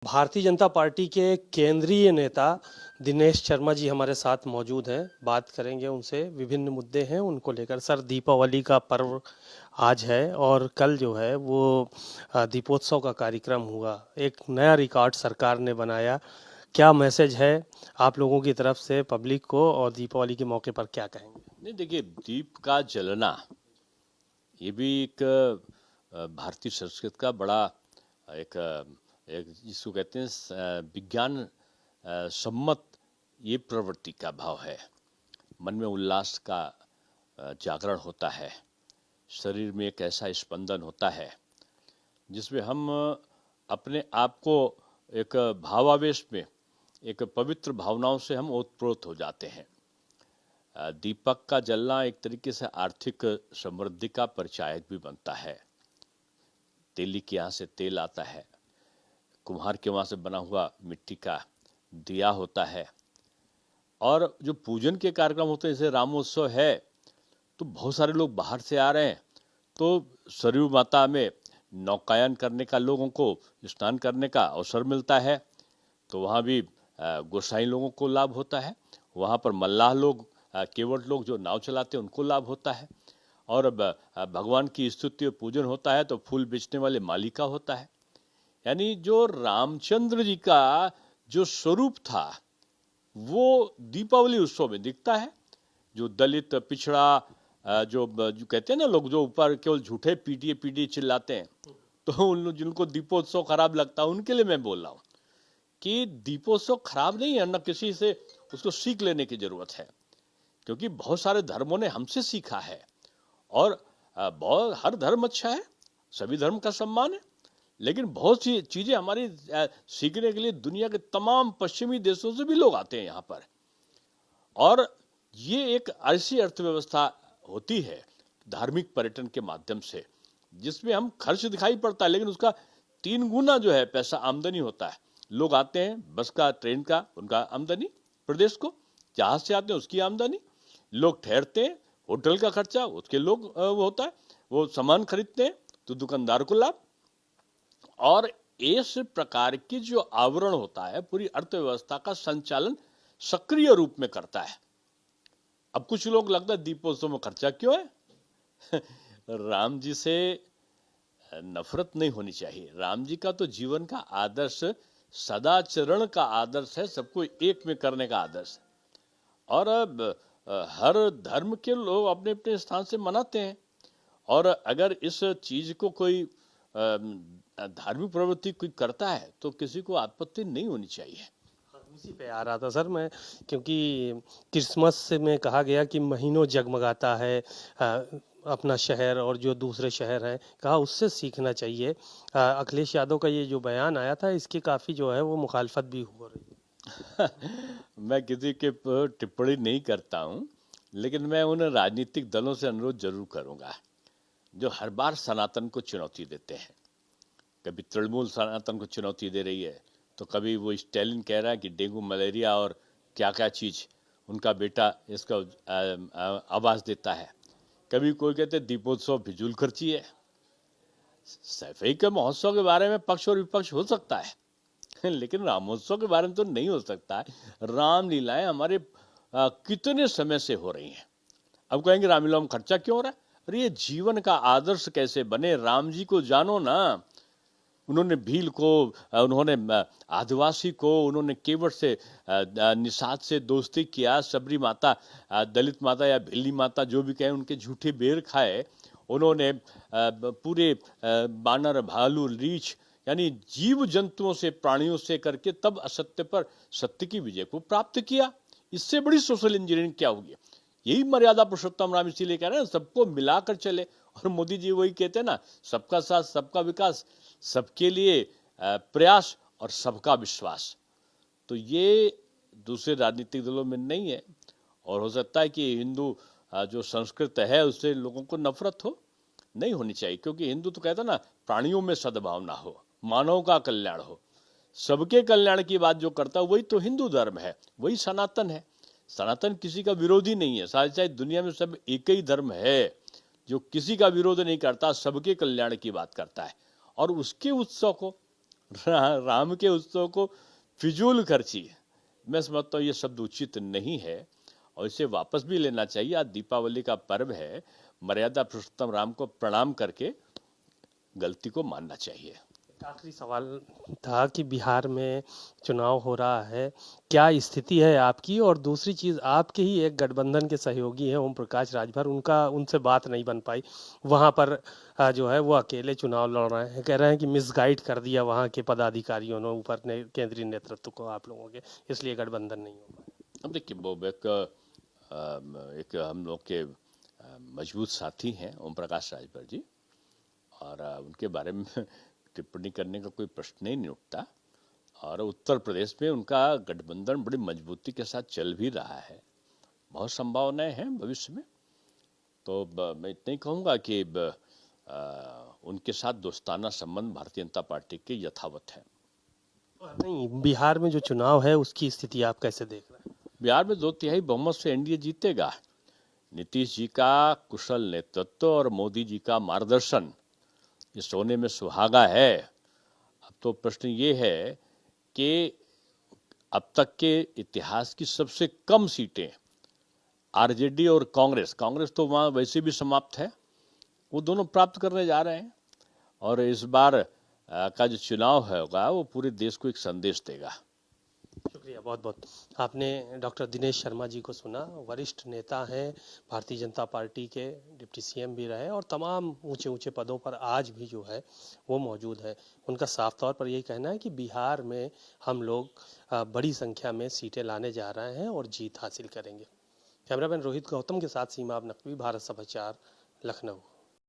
Bharatiya Janata party के केंद्रीय नेता दिनेश शर्मा जी हमारे साथ मौजूद हैं। बात करेंगे उनसे, विभिन्न मुद्दे हैं उनको लेकर। सर, दीपावली का पर्व आज है और कल जो है वो दीपोत्सव का कार्यक्रम हुआ। एक नया रिकॉर्ड सरकार ने बनाया। क्या मैसेज है आप लोगों की तरफ से पब्लिक को, और दीपावली के मौके पर क्या कहेंगे? नहीं, देखिए, दीप का जलना ये भी एक भारतीय संस्कृति का बड़ा एक एक जिसको कहते हैं विज्ञान सम्मत ये प्रवृत्ति का भाव है। मन में उल्लास का जागरण होता है, शरीर में एक ऐसा स्पंदन होता है जिसमें हम अपने आप को एक भावावेश में, एक पवित्र भावनाओं से हम ओतप्रोत हो जाते हैं। दीपक का जलना एक तरीके से आर्थिक समृद्धि का परिचायक भी बनता है। तेली के यहाँ से तेल आता है, कुम्हार के वहाँ से बना हुआ मिट्टी का दिया होता है, और जो पूजन के कार्यक्रम होते हैं, जैसे रामोत्सव है, तो बहुत सारे लोग बाहर से आ रहे हैं, तो सरयू माता में नौकायन करने का, लोगों को स्नान करने का अवसर मिलता है, तो वहाँ भी गोसाई लोगों को लाभ होता है। वहाँ पर मल्लाह लोग, केवट लोग जो नाव चलाते हैं, उनको लाभ होता है। और भगवान की स्तुति और पूजन होता है तो फूल बेचने वाले माली का होता है। यानी जो रामचंद्र जी का जो स्वरूप था वो दीपावली उत्सव में दिखता है। जो दलित, पिछड़ा, जो कहते हैं ना लोग, जो ऊपर केवल झूठे पीटिए पीटिए चिल्लाते हैं, तो उन जिनको दीपोत्सव खराब लगता है उनके लिए मैं बोल रहा हूँ कि दीपोत्सव खराब नहीं है, न किसी से उसको सीख लेने की जरूरत है, क्योंकि बहुत सारे धर्मों ने हमसे सीखा है। और बहुत हर धर्म अच्छा है, सभी धर्म का सम्मान है, लेकिन बहुत सी चीजें हमारी सीखने के लिए दुनिया के तमाम पश्चिमी देशों से भी लोग आते हैं यहाँ पर। और ये एक ऐसी अर्थव्यवस्था होती है धार्मिक पर्यटन के माध्यम से, जिसमें हम खर्च दिखाई पड़ता है, लेकिन उसका 3 गुना जो है पैसा आमदनी होता है। लोग आते हैं, बस का, ट्रेन का, उनका आमदनी प्रदेश को, जहाज से आते हैं उसकी आमदनी, लोग ठहरते हैं, होटल का खर्चा उसके लोग वो होता है, वो सामान खरीदते हैं तो दुकानदार को लाभ। और इस प्रकार की जो आवरण होता है पूरी अर्थव्यवस्था का संचालन सक्रिय रूप में करता है। अब कुछ लोग लगता है दीपोत्सव में खर्चा क्यों है? राम जी से नफरत नहीं होनी चाहिए। राम जी का तो जीवन का आदर्श सदाचरण का आदर्श है, सबको एक में करने का आदर्श है। और अब हर धर्म के लोग अपने अपने स्थान से मनाते हैं, और अगर इस चीज को कोई धार्मिक प्रवृत्ति कोई करता है तो किसी को आपत्ति नहीं होनी चाहिए। उसी पे आ रहा था सर मैं, क्योंकि क्रिसमस से में कहा गया कि महीनों जगमगाता है अपना शहर, और जो दूसरे शहर हैं, कहा उससे सीखना चाहिए। अखिलेश यादव का ये जो बयान आया था, इसकी काफ़ी जो है वो मुखालफत भी हो रही है। मैं किसी के टिप्पणी नहीं करता हूँ, लेकिन मैं उन राजनीतिक दलों से अनुरोध जरूर करूँगा जो हर बार सनातन को चुनौती देते हैं। कभी तृणमूल सनातन को चुनौती दे रही है, तो कभी वो स्टैलिन कह रहा है कि डेंगू, मलेरिया और क्या क्या चीज उनका बेटा इसका आवाज देता है। कभी कोई कहते दीपोत्सव फिजूल खर्ची है। सफाई के महोत्सव के बारे में पक्ष और विपक्ष हो सकता है, लेकिन रामोत्सव के बारे में तो नहीं हो सकता है। रामलीलाएं हमारे कितने समय से हो रही हैं। अब कहेंगे रामलीला में खर्चा क्यों हो रहा है? अरे ये जीवन का आदर्श कैसे बने, राम जी को जानो ना। उन्होंने भील को, उन्होंने आदिवासी को, उन्होंने केवट से, निषाद से दोस्ती किया, सबरी माता, दलित माता या भिल्ली माता जो भी कहें, उनके झूठे बेर खाए। उन्होंने पूरे बानर, भालू, रीछ यानी जीव जंतुओं से, प्राणियों से करके तब असत्य पर सत्य की विजय को प्राप्त किया। इससे बड़ी सोशल इंजीनियरिंग क्या होगी? यही मर्यादा पुरुषोत्तम राम इसीलिए कह रहे हैं सबको मिलाकर चले। और मोदी जी वही कहते हैं ना, सबका साथ, सबका विकास, सबके लिए प्रयास और सबका विश्वास। तो ये दूसरे राजनीतिक दलों में नहीं है। और हो सकता है कि हिंदू जो संस्कृत है उससे लोगों को नफरत हो, नहीं होनी चाहिए, क्योंकि हिंदू तो कहता है ना, प्राणियों में सद्भावना हो, मानव का कल्याण हो, सबके कल्याण की बात जो करता है वही तो हिंदू धर्म है, वही सनातन है। सनातन किसी का विरोधी नहीं है। शायद दुनिया में सब एक ही धर्म है जो किसी का विरोध नहीं करता, सबके कल्याण की बात करता है। और उसके उत्सव को राम के उत्सव को फिजूल खर्ची, मैं समझता हूँ ये शब्द उचित नहीं है और इसे वापस भी लेना चाहिए। आज दीपावली का पर्व है, मर्यादा पुरुषोत्तम राम को प्रणाम करके गलती को मानना चाहिए। एक आखिरी सवाल था कि बिहार में चुनाव हो रहा है, क्या स्थिति है आपकी? और दूसरी चीज, आपके ही एक गठबंधन के सहयोगी हैं ओम प्रकाश राजभर, उनका उनसे बात नहीं बन पाई। वहां पर जो है वो अकेले चुनाव लड़ रहे हैं, कह रहे हैं कि मिसगाइड कर दिया वहां के पदाधिकारियों ने ऊपर ने केंद्रीय नेतृत्व को आप लोगों के, इसलिए गठबंधन नहीं हो पाया। अब देखिए वो एक हम लोग के मजबूत साथी हैं ओम प्रकाश राजभर जी, और उनके बारे में टिप्पणी करने का कोई प्रश्न ही नहीं उठता। और उत्तर प्रदेश में उनका गठबंधन बड़ी मजबूती के साथ चल भी रहा है, बहुत संभावनाएं हैं भविष्य में। तो मैं इतना ही कहूँगा कि उनके साथ दोस्ताना संबंध भारतीय जनता पार्टी के यथावत है। नहीं, बिहार में जो चुनाव है उसकी स्थिति आप कैसे देख रहे हैं? बिहार में 2/3 बहुमत से एनडीए जीतेगा। नीतीश जी का कुशल नेतृत्व और मोदी जी का मार्गदर्शन ये सोने में सुहागा है। अब तो प्रश्न ये है कि अब तक के इतिहास की सबसे कम सीटें आरजेडी और कांग्रेस तो वहाँ वैसे भी समाप्त है, वो दोनों प्राप्त करने जा रहे हैं। और इस बार का जो चुनाव होगा वो पूरे देश को एक संदेश देगा। शुक्रिया बहुत बहुत। आपने डॉक्टर दिनेश शर्मा जी को सुना, वरिष्ठ नेता हैं, भारतीय जनता पार्टी के डिप्टी सीएम भी रहे और तमाम ऊंचे ऊंचे पदों पर आज भी जो है वो मौजूद है। उनका साफ तौर पर यही कहना है कि बिहार में हम लोग बड़ी संख्या में सीटें लाने जा रहे हैं और जीत हासिल करेंगे। कैमरामैन रोहित गौतम के साथ सीमा नकवी, भारत समाचार, लखनऊ।